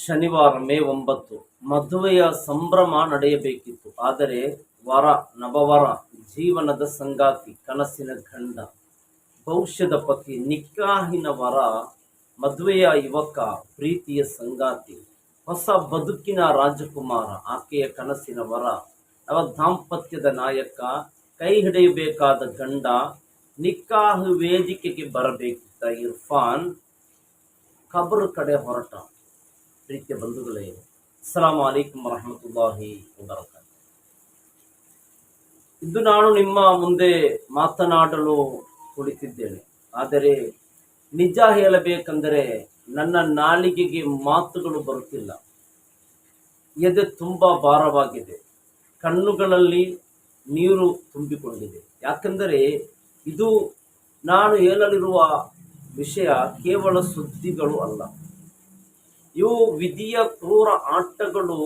ಶನಿವಾರ ಮೇ 9 ಮದುವೆಯ ಸಂಭ್ರಮ ನಡೆಯಬೇಕಿತ್ತು. ಆದರೆ ವರ ನವವರ ಜೀವನದ ಸಂಗಾತಿ, ಕನಸಿನ ಗಂಡ, ಭವಿಷ್ಯದ ಪತಿ, ನಿಕ್ಕಾಹಿನ ವರ, ಮದುವೆಯ ಯುವಕ, ಪ್ರೀತಿಯ ಸಂಗಾತಿ, ಹೊಸ ಬದುಕಿನ ರಾಜಕುಮಾರ, ಆಕೆಯ ಕನಸಿನ ವರ, ನವ ದಾಂಪತ್ಯದ ನಾಯಕ, ಕೈ ಹಿಡಿಯಬೇಕಾದ ಗಂಡ, ನಿಕ್ಕಾಹು ವೇದಿಕೆಗೆ ಬರಬೇಕಿದ್ದ ಇರ್ಫಾನ್ ಖಬರ್ ಕಡೆ ಹೊರಟ. ಪ್ರೀತಿಯ ಬಂಧುಗಳೇ, ಅಸ್ಸಲಾಮು ಅಲೈಕುಂ ವರಹಮತುಲ್ಲಾಹಿ ವಬರಕಾತುಹು. ಇಂದು ನಾನು ನಿಮ್ಮ ಮುಂದೆ ಮಾತನಾಡಲು ಕುಳಿತಿದ್ದೇನೆ. ಆದರೆ ನಿಜ ಹೇಳಬೇಕೆಂದರೆ ನನ್ನ ನಾಲಿಗೆಗೆ ಮಾತುಗಳು ಬರುತ್ತಿಲ್ಲ. ಎದೆ ತುಂಬ ಭಾರವಾಗಿದೆ, ಕಣ್ಣುಗಳಲ್ಲಿ ನೀರು ತುಂಬಿಕೊಂಡಿದೆ. ಯಾಕೆಂದರೆ ಇದು ನಾನು ಹೇಳಲಿರುವ ವಿಷಯ ಕೇವಲ ಸುದ್ದಿಗಳು ಅಲ್ಲ. ಇವು ವಿಧಿಯ ಕ್ರೂರ ಆಟಗಳು.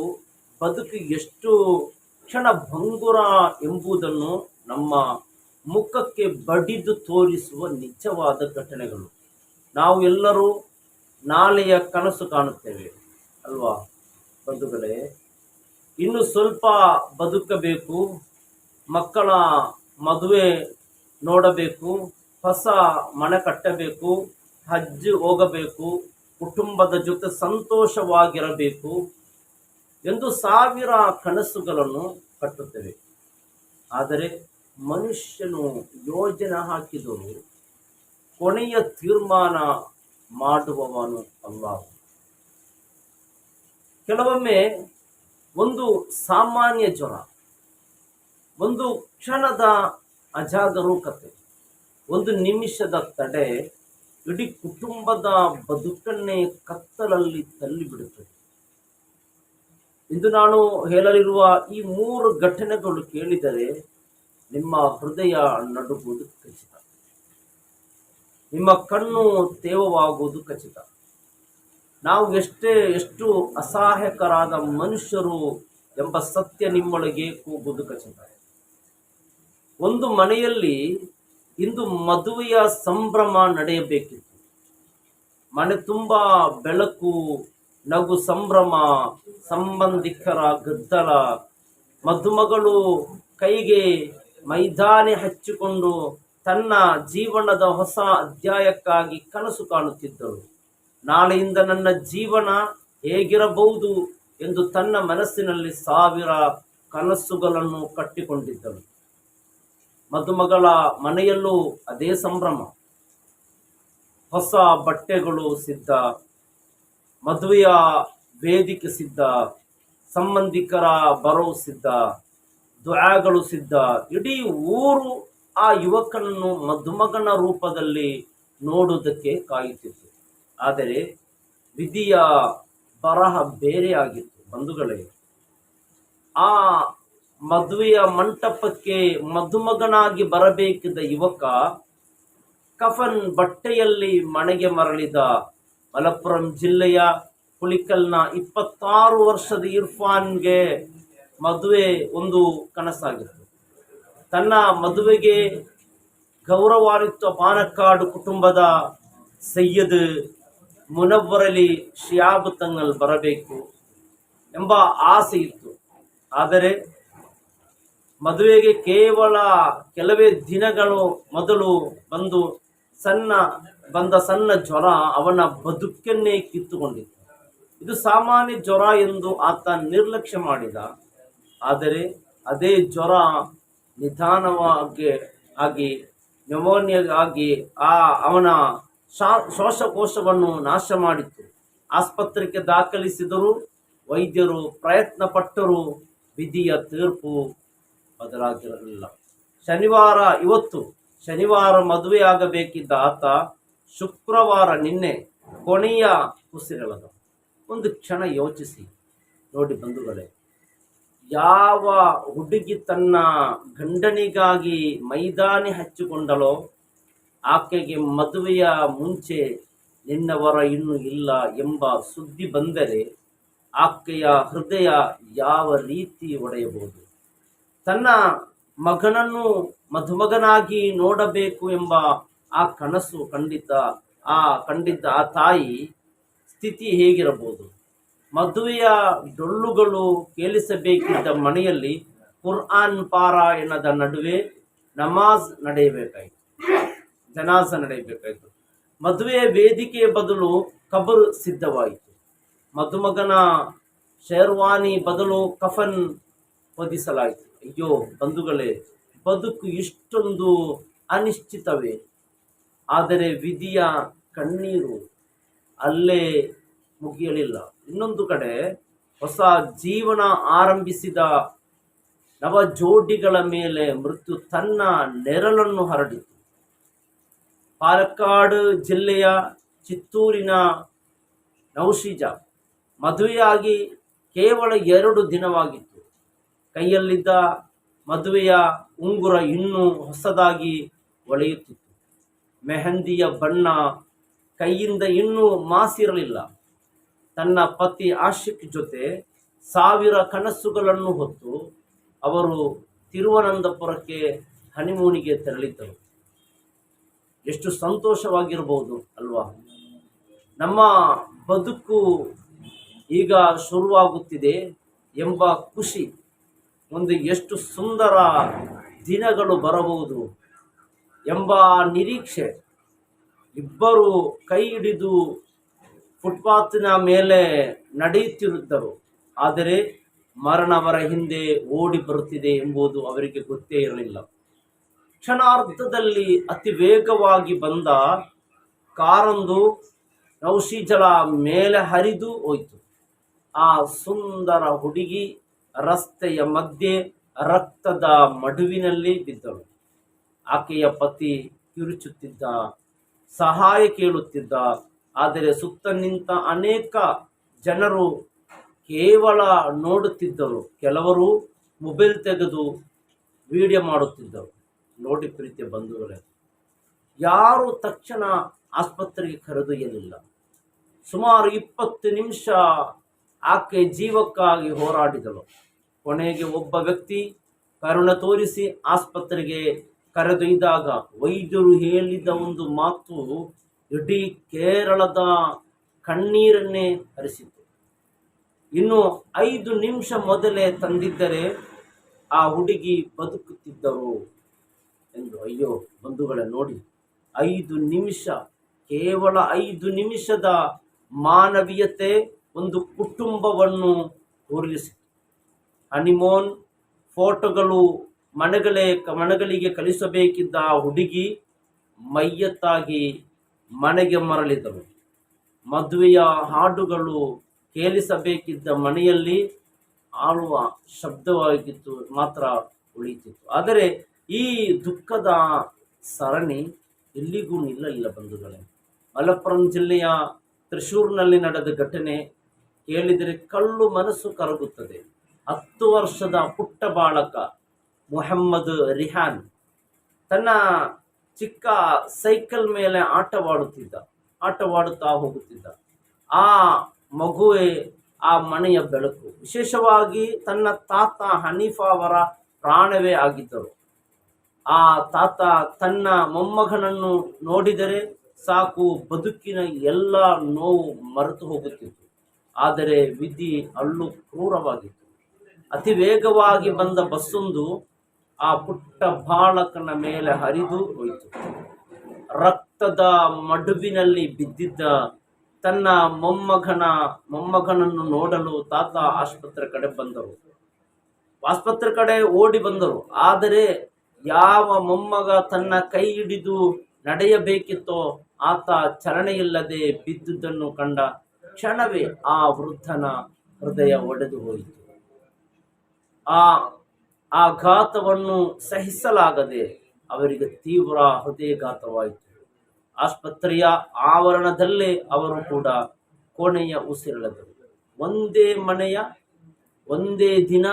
ಬದುಕು ಎಷ್ಟು ಕ್ಷಣಭಂಗುರ ಎಂಬುದನ್ನು ನಮ್ಮ ಮುಖಕ್ಕೆ ಬಡಿದು ತೋರಿಸುವ ನಿಜವಾದ ಘಟನೆಗಳು. ನಾವು ಎಲ್ಲರೂ ನಾಳೆಯ ಕನಸು ಕಾಣುತ್ತೇವೆ ಅಲ್ವಾ ಬಂಧುಗಳೇ? ಇನ್ನು ಸ್ವಲ್ಪ ಬದುಕಬೇಕು, ಮಕ್ಕಳ ಮದುವೆ ನೋಡಬೇಕು, ಹೊಸ ಮನೆ ಕಟ್ಟಬೇಕು, ಹಜ್ ಹೋಗಬೇಕು, ಕುಟುಂಬದ ಜೊತೆ ಸಂತೋಷವಾಗಿರಬೇಕು ಎಂದು ಸಾವಿರ ಕನಸುಗಳನ್ನು ಕಟ್ಟುತ್ತೇವೆ. ಆದರೆ ಮನುಷ್ಯನು ಯೋಜನೆ ಹಾಕಿದರೂ ಕೊನೆಯ ತೀರ್ಮಾನ ಮಾಡುವವನು ಅಲ್ಲಾಹ್. ಕೆಲವೊಮ್ಮೆ ಒಂದು ಸಾಮಾನ್ಯ ಜ್ವರ, ಒಂದು ಕ್ಷಣದ ಅಜಾಗರೂಕತೆ, ಒಂದು ನಿಮಿಷದ ತಡೆ ಇಡೀ ಕುಟುಂಬದ ಬದುಕನ್ನೇ ಕತ್ತಲಲ್ಲಿ ತಳ್ಳಿಬಿಡುತ್ತದೆ. ಇಂದು ನಾನು ಹೇಳಲಿರುವ ಈ 3 ಘಟನೆಗಳು ಕೇಳಿದರೆ ನಿಮ್ಮ ಹೃದಯ ನಡುಗುವುದು ಖಚಿತ, ನಿಮ್ಮ ಕಣ್ಣು ತೇವವಾಗುವುದು ಖಚಿತ. ನಾವು ಎಷ್ಟು ಅಸಹಾಯಕರಾದ ಮನುಷ್ಯರು ಎಂಬ ಸತ್ಯ ನಿಮ್ಮೊಳಗೆ ಕೂಗುವುದು ಖಚಿತ. ಒಂದು ಮನೆಯಲ್ಲಿ ಇಂದು ಮದುವೆಯ ಸಂಭ್ರಮ ನಡೆಯಬೇಕಿತ್ತು. ಮನೆ ತುಂಬ ಬೆಳಕು, ನಗು, ಸಂಭ್ರಮ, ಸಂಬಂಧಿಕರ ಗದ್ದಲ. ಮದುಮಗಳು ಕೈಗೆ ಮೈದಾನೆ ಹಚ್ಚಿಕೊಂಡು ತನ್ನ ಜೀವನದ ಹೊಸ ಅಧ್ಯಾಯಕ್ಕಾಗಿ ಕನಸು ಕಾಣುತ್ತಿದ್ದಳು. ನಾಳೆಯಿಂದ ನನ್ನ ಜೀವನ ಹೇಗಿರಬಹುದು ಎಂದು ತನ್ನ ಮನಸ್ಸಿನಲ್ಲಿ ಸಾವಿರ ಕನಸುಗಳನ್ನು ಕಟ್ಟಿಕೊಂಡಿದ್ದಳು. ಮದುಮಗಳ ಮನೆಯಲ್ಲೂ ಅದೇ ಸಂಭ್ರಮ. ಹೊಸ ಬಟ್ಟೆಗಳು ಸಿದ್ಧ, ಮದುವೆಯ ವೇದಿಕೆ ಸಿದ್ಧ, ಸಂಬಂಧಿಕರ ಬರೋ ಸಿದ್ಧ, ದುಆಗಳು ಸಿದ್ಧ. ಇಡೀ ಊರು ಆ ಯುವಕನನ್ನು ಮದುಮಗನ ರೂಪದಲ್ಲಿ ನೋಡುವುದಕ್ಕೆ ಕಾಯುತ್ತಿತ್ತು. ಆದರೆ ವಿಧಿಯ ಬರಹ ಬೇರೆಯಾಗಿತ್ತು ಬಂಧುಗಳೇ. ಆ ಮದುವೆಯ ಮಂಟಪಕ್ಕೆ ಮದುಮಗನಾಗಿ ಬರಬೇಕಿದ್ದ ಯುವಕ ಕಫನ್ ಬಟ್ಟೆಯಲ್ಲಿ ಮನೆಗೆ ಮರಳಿದ. ಮಲಪ್ಪುರಂ ಜಿಲ್ಲೆಯ ಹುಲಿಕಲ್ನ 26 ವರ್ಷದ ಇರ್ಫಾನ್ಗೆ ಮದುವೆ ಒಂದು ಕನಸಾಗಿತ್ತು. ತನ್ನ ಮದುವೆಗೆ ಗೌರವಾನ್ವಿತ ಪಾನಕ್ಕಾಡು ಕುಟುಂಬದ ಸೈಯದ್ ಮುನವ್ವರಲಿ ಶಿಯಾಬ್ ತಂಗಲ್ ಬರಬೇಕು ಎಂಬ ಆಸೆ ಇತ್ತು. ಆದರೆ ಮದುವೆಗೆ ಕೇವಲ ಕೆಲವೇ ದಿನಗಳು ಮೊದಲು ಬಂದ ಸಣ್ಣ ಜ್ವರ ಅವನ ಬದುಕನ್ನೇ ಕಿತ್ತುಕೊಂಡಿತ್ತು. ಇದು ಸಾಮಾನ್ಯ ಜ್ವರ ಎಂದು ಆತ ನಿರ್ಲಕ್ಷ್ಯ ಮಾಡಿದ. ಆದರೆ ಅದೇ ಜ್ವರ ನಿಧಾನವಾಗಿ ಆಗಿ ನ್ಯೂಮೋನಿಯಾ ಆಗಿ ಅವನ ಶ್ವಾಸಕೋಶವನ್ನು ನಾಶ ಮಾಡಿತ್ತು. ಆಸ್ಪತ್ರೆಗೆ ದಾಖಲಿಸಿದರೂ ವೈದ್ಯರು ಪ್ರಯತ್ನ ಪಟ್ಟರೂ ವಿಧಿಯ ತೀರ್ಪು ಬದಲಾಗಿರಲಿಲ್ಲ. ಶನಿವಾರ ಮದುವೆಯಾಗಬೇಕಿದ್ದ ಆತ ಶುಕ್ರವಾರ ನಿನ್ನೆ ಕೊನೆಯ ಉಸಿರೆಳೆದ. ಒಂದು ಕ್ಷಣ ಯೋಚಿಸಿ ನೋಡಿ ಬಂಧುಗಳೇ, ಯಾವ ಹುಡುಗಿ ತನ್ನ ಗಂಡನಿಗಾಗಿ ಮೈದಾನಿ ಹಚ್ಚಿಕೊಂಡಳೋ ಆಕೆಗೆ ಮದುವೆಯ ಮುಂಚೆ ನಿನ್ನವರ ಇನ್ನೂ ಇಲ್ಲ ಎಂಬ ಸುದ್ದಿ ಬಂದರೆ ಆಕೆಯ ಹೃದಯ ಯಾವ ರೀತಿ ಒಡೆಯಬಹುದು? ತನ್ನ ಮಗನನ್ನು ಮದುಮಗನಾಗಿ ನೋಡಬೇಕು ಎಂಬ ಆ ಕನಸು ಕಂಡಿದ್ದ ಆ ತಾಯಿ ಸ್ಥಿತಿ ಹೇಗಿರಬಹುದು? ಮದುವೆಯ ಡೊಳ್ಳುಗಳು ಕೇಳಿಸಬೇಕಿದ್ದ ಮನೆಯಲ್ಲಿ ಕುರ್ಆನ್ ಪಾರಾಯಣದ ನಡುವೆ ನಮಾಜ್ ನಡೆಯಬೇಕಾಯಿತು, ಜನಾಜ ನಡೆಯಬೇಕಾಯಿತು. ಮದುವೆಯ ವೇದಿಕೆಯ ಬದಲು ಕಬರ್ ಸಿದ್ಧವಾಯಿತು. ಮದುಮಗನ ಶೇರ್ವಾನಿ ಬದಲು ಕಫನ್ ಹೊದಿಸಲಾಯಿತು. ಅಯ್ಯೋ ಬಂಧುಗಳೇ, ಬದುಕು ಇಷ್ಟೊಂದು ಅನಿಶ್ಚಿತವೇ? ಆದರೆ ವಿಧಿಯ ಕಣ್ಣೀರು ಅಲ್ಲೇ ಮುಗಿಯಲಿಲ್ಲ. ಇನ್ನೊಂದು ಕಡೆ ಹೊಸ ಜೀವನ ಆರಂಭಿಸಿದ ನವ ಜೋಡಿಗಳ ಮೇಲೆ ಮೃತ್ಯು ತನ್ನ ನೆರಳನ್ನು ಹರಡಿತು. ಪಾಲಕ್ಕಾಡು ಜಿಲ್ಲೆಯ ಚಿತ್ತೂರಿನ ನೌಶೀಜ ಮದುವೆಯಾಗಿ ಕೇವಲ 2 ದಿನವಾಗಿತ್ತು. ಕೈಯಲ್ಲಿದ್ದ ಮದುವೆಯ ಉಂಗುರ ಇನ್ನೂ ಹೊಸದಾಗಿ ಹೊಳೆಯುತ್ತಿತ್ತು. ಮೆಹಂದಿಯ ಬಣ್ಣ ಕೈಯಿಂದ ಇನ್ನೂ ಮಾಸಿರಲಿಲ್ಲ. ತನ್ನ ಪತಿ ಆಶಿಕ್ ಜೊತೆ 1000 ಕನಸುಗಳನ್ನು ಹೊತ್ತು ಅವರು ತಿರುವನಂತಪುರಕ್ಕೆ ಹನಿಮೂನಿಗೆ ತೆರಳಿದ್ದರು. ಎಷ್ಟು ಸಂತೋಷವಾಗಿರಬಹುದು ಅಲ್ವಾ? ನಮ್ಮ ಬದುಕು ಈಗ ಶುರುವಾಗುತ್ತಿದೆ ಎಂಬ ಖುಷಿ, ಒಂದು ಎಷ್ಟು ಸುಂದರ ದಿನಗಳು ಬರಬಹುದು ಎಂಬ ನಿರೀಕ್ಷೆ. ಇಬ್ಬರು ಕೈ ಹಿಡಿದು ಫುಟ್ಪಾತ್ನ ಮೇಲೆ ನಡೆಯುತ್ತಿದ್ದರು. ಆದರೆ ಮರಣ ಅವರ ಹಿಂದೆ ಓಡಿ ಬರುತ್ತಿದೆ ಎಂಬುದು ಅವರಿಗೆ ಗೊತ್ತೇ ಇರಲಿಲ್ಲ. ಕ್ಷಣಾರ್ಧದಲ್ಲಿ ಅತಿ ವೇಗವಾಗಿ ಬಂದ ಕಾರೊಂದು ನೌಶೀಜಳ ಮೇಲೆ ಹರಿದು ಹೋಯಿತು. ಆ ಸುಂದರ ಹುಡುಗಿ ರಸ್ತೆಯ ಮಧ್ಯೆ ರಕ್ತದ ಮಡುವಿನಲ್ಲಿ ಬಿದ್ದಳು. ಆಕೆಯ ಪತಿ ಕಿರುಚುತ್ತಿದ್ದ, ಸಹಾಯ ಕೇಳುತ್ತಿದ್ದ. ಆದರೆ ಸುತ್ತ ನಿಂತ ಅನೇಕ ಜನರು ಕೇವಲ ನೋಡುತ್ತಿದ್ದರು. ಕೆಲವರು ಮೊಬೈಲ್ ತೆಗೆದು ವಿಡಿಯೋ ಮಾಡುತ್ತಿದ್ದರು. ನೋಡಿ ಪ್ರೀತಿಯ ಬಂಧುಗಳೇ, ಯಾರು ತಕ್ಷಣ ಆಸ್ಪತ್ರೆಗೆ ಕರೆದೊಯ್ಯಲಿಲ್ಲ. ಸುಮಾರು 20 ನಿಮಿಷ ಆಕೆ ಜೀವಕ್ಕಾಗಿ ಹೋರಾಡಿದಳು. ಕೊನೆಗೆ ಒಬ್ಬ ವ್ಯಕ್ತಿ ಕರುಣೆ ತೋರಿಸಿ ಆಸ್ಪತ್ರೆಗೆ ಕರೆದೊಯ್ದಾಗ ವೈದ್ಯರು ಹೇಳಿದ ಒಂದು ಮಾತು ಇಡೀ ಕೇರಳದ ಕಣ್ಣೀರನ್ನೇ ಹರಿಸಿತು. ಇನ್ನು 5 ನಿಮಿಷ ಮೊದಲೇ ತಂದಿದ್ದರೆ ಆ ಹುಡುಗಿ ಬದುಕುತ್ತಿದ್ದರು ಎಂದು. ಅಯ್ಯೋ ಬಂಧುಗಳೇ, ನೋಡಿ, 5 ನಿಮಿಷ, ಕೇವಲ 5 ನಿಮಿಷದ ಮಾನವೀಯತೆ ಒಂದು ಕುಟುಂಬವನ್ನು ಉರುಳಿಸಿತು. ಹನಿಮೂನ್ ಫೋಟೋಗಳು ಮನೆಗಳಿಗೆ ಕಳಿಸಬೇಕಿದ್ದ ಆ ಹುಡುಗಿ ಮೈಯತ್ತಾಗಿ ಮನೆಗೆ ಮರಳಿದಳು. ಮದುವೆಯ ಹಾಡುಗಳು ಕೇಳಿಸಬೇಕಿದ್ದ ಮನೆಯಲ್ಲಿ ಆಳುವ ಶಬ್ದವಾಗಿತ್ತು ಮಾತ್ರ ಉಳಿಯುತ್ತಿತ್ತು. ಆದರೆ ಈ ದುಃಖದ ಸರಣಿ ಎಲ್ಲಿಗೂ ನಿಲ್ಲಲಿಲ್ಲ ಬಂಧುಗಳೇ. ಮಲಪ್ಪುರಂ ಜಿಲ್ಲೆಯ ತ್ರಿಶೂರ್ನಲ್ಲಿ ನಡೆದ ಘಟನೆ ಕೇಳಿದರೆ ಕಳ್ಳು ಮನಸ್ಸು ಕರಗುತ್ತದೆ. 10 ವರ್ಷದ ಪುಟ್ಟ ಬಾಲಕ ಮೊಹಮ್ಮದ್ ರಿಹಾನ್ ತನ್ನ ಚಿಕ್ಕ ಸೈಕಲ್ ಮೇಲೆ ಆಟವಾಡುತ್ತಾ ಹೋಗುತ್ತಿದ್ದ. ಆ ಮಗುವೇ ಆ ಮನೆಯ ಬೆಳಕು. ವಿಶೇಷವಾಗಿ ತನ್ನ ತಾತ ಹನೀಫಾ ಅವರ ಪ್ರಾಣವೇ ಆಗಿದ್ದರು. ಆ ತಾತ ತನ್ನ ಮೊಮ್ಮಗನನ್ನು ನೋಡಿದರೆ ಸಾಕು, ಬದುಕಿನ ಎಲ್ಲ ನೋವು ಮರೆತು ಹೋಗುತ್ತಿತ್ತು. ಆದರೆ ವಿಧಿ ಅಲ್ಲೂ ಕ್ರೂರವಾಗಿತ್ತು. ಅತಿ ವೇಗವಾಗಿ ಬಂದ ಬಸ್ಸೊಂದು ಆ ಪುಟ್ಟ ಬಾಲಕನ ಮೇಲೆ ಹರಿದು ಹೋಯಿತು. ರಕ್ತದ ಮಡುವಿನಲ್ಲಿ ಬಿದ್ದಿದ್ದ ತನ್ನ ಮೊಮ್ಮಗನನ್ನು ನೋಡಲು ತಾತ ಆಸ್ಪತ್ರೆ ಕಡೆ ಓಡಿ ಬಂದರು. ಆದರೆ ಯಾವ ಮೊಮ್ಮಗ ತನ್ನ ಕೈ ಹಿಡಿದು ನಡೆಯಬೇಕಿತ್ತೋ ಆತ ಚಲನೆಯಿಲ್ಲದೆ ಬಿದ್ದುದನ್ನು ಕಂಡ ಕ್ಷಣವೇ ಆ ವೃದ್ಧನ ಹೃದಯ ಒಡೆದು ಹೋಯಿತು. ಆ ಆಘಾತವನ್ನು ಸಹಿಸಲಾಗದೆ ಅವರಿಗೆ ತೀವ್ರ ಹೃದಯಘಾತವಾಯಿತು. ಆಸ್ಪತ್ರೆಯ ಆವರಣದಲ್ಲೇ ಅವರು ಕೂಡ ಕೊನೆಯ ಉಸಿರೆಳೆದರು. ಒಂದೇ ಮನೆಯ, ಒಂದೇ ದಿನ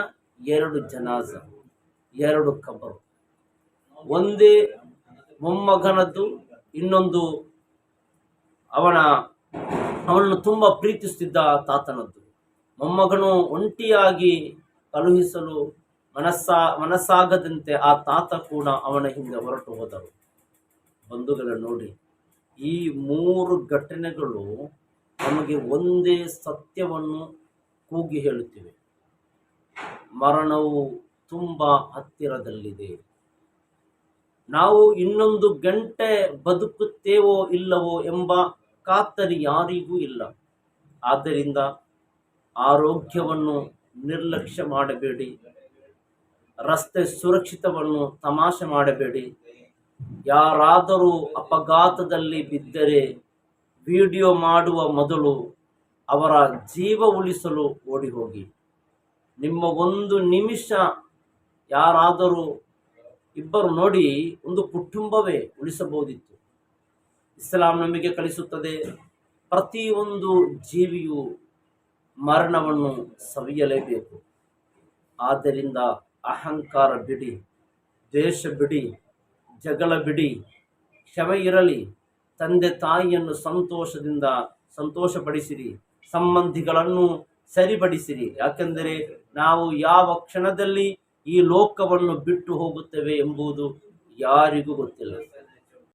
2 ಜನಾಜ, 2 ಕಬರು. ಒಂದೇ ಮೊಮ್ಮಗನದ್ದು, ಇನ್ನೊಂದು ಅವನನ್ನು ತುಂಬ ಪ್ರೀತಿಸುತ್ತಿದ್ದ ತಾತನದ್ದು. ಮೊಮ್ಮಗನು ಒಂಟಿಯಾಗಿ ಕಳುಹಿಸಲು ಮನಸ್ಸಾಗದಂತೆ ಆ ತಾತ ಕೂಡ ಅವನ ಹಿಂದೆ ಹೊರಟು ಹೋದರು. ಬಂಧುಗಳ ನೋಡಿ, ಈ 3 ಘಟನೆಗಳು ನಮಗೆ ಒಂದೇ ಸತ್ಯವನ್ನು ಕೂಗಿ ಹೇಳುತ್ತಿವೆ: ಮರಣವು ತುಂಬ ಹತ್ತಿರದಲ್ಲಿದೆ. ನಾವು ಇನ್ನೊಂದು ಗಂಟೆ ಬದುಕುತ್ತೇವೋ ಇಲ್ಲವೋ ಎಂಬ ಖಾತರಿ ಯಾರಿಗೂ ಇಲ್ಲ. ಆದ್ದರಿಂದ ಆರೋಗ್ಯವನ್ನು ನಿರ್ಲಕ್ಷ್ಯ ಮಾಡಬೇಡಿ, ರಸ್ತೆ ಸುರಕ್ಷಿತವನ್ನು ತಮಾಷೆ ಮಾಡಬೇಡಿ. ಯಾರಾದರೂ ಅಪಘಾತದಲ್ಲಿ ಬಿದ್ದರೆ ವಿಡಿಯೋ ಮಾಡುವ ಮೊದಲು ಅವರ ಜೀವ ಉಳಿಸಲು ಓಡಿ ಹೋಗಿ. ನಿಮ್ಮ ಒಂದು ನಿಮಿಷ ಯಾರಾದರೂ ಇಬ್ಬರು ನೋಡಿ ಒಂದು ಕುಟುಂಬವೇ ಉಳಿಸಬಹುದಿತ್ತು. ಇಸ್ಲಾಂ ನಮಗೆ ಕಲಿಸುತ್ತದೆ, ಪ್ರತಿಯೊಂದು ಜೀವಿಯು ಮರಣವನ್ನು ಸವಿಯಲೇಬೇಕು. ಆದ್ದರಿಂದ ಅಹಂಕಾರ ಬಿಡಿ, ದ್ವೇಷ ಬಿಡಿ, ಜಗಳ ಬಿಡಿ, ಕ್ಷಮೆ ಇರಲಿ. ತಂದೆ ತಾಯಿಯನ್ನು ಸಂತೋಷಪಡಿಸಿರಿ, ಸಂಬಂಧಿಗಳನ್ನು ಸರಿಪಡಿಸಿರಿ. ಯಾಕೆಂದರೆ ನಾವು ಯಾವ ಕ್ಷಣದಲ್ಲಿ ಈ ಲೋಕವನ್ನು ಬಿಟ್ಟು ಹೋಗುತ್ತೇವೆ ಎಂಬುದು ಯಾರಿಗೂ ಗೊತ್ತಿಲ್ಲ.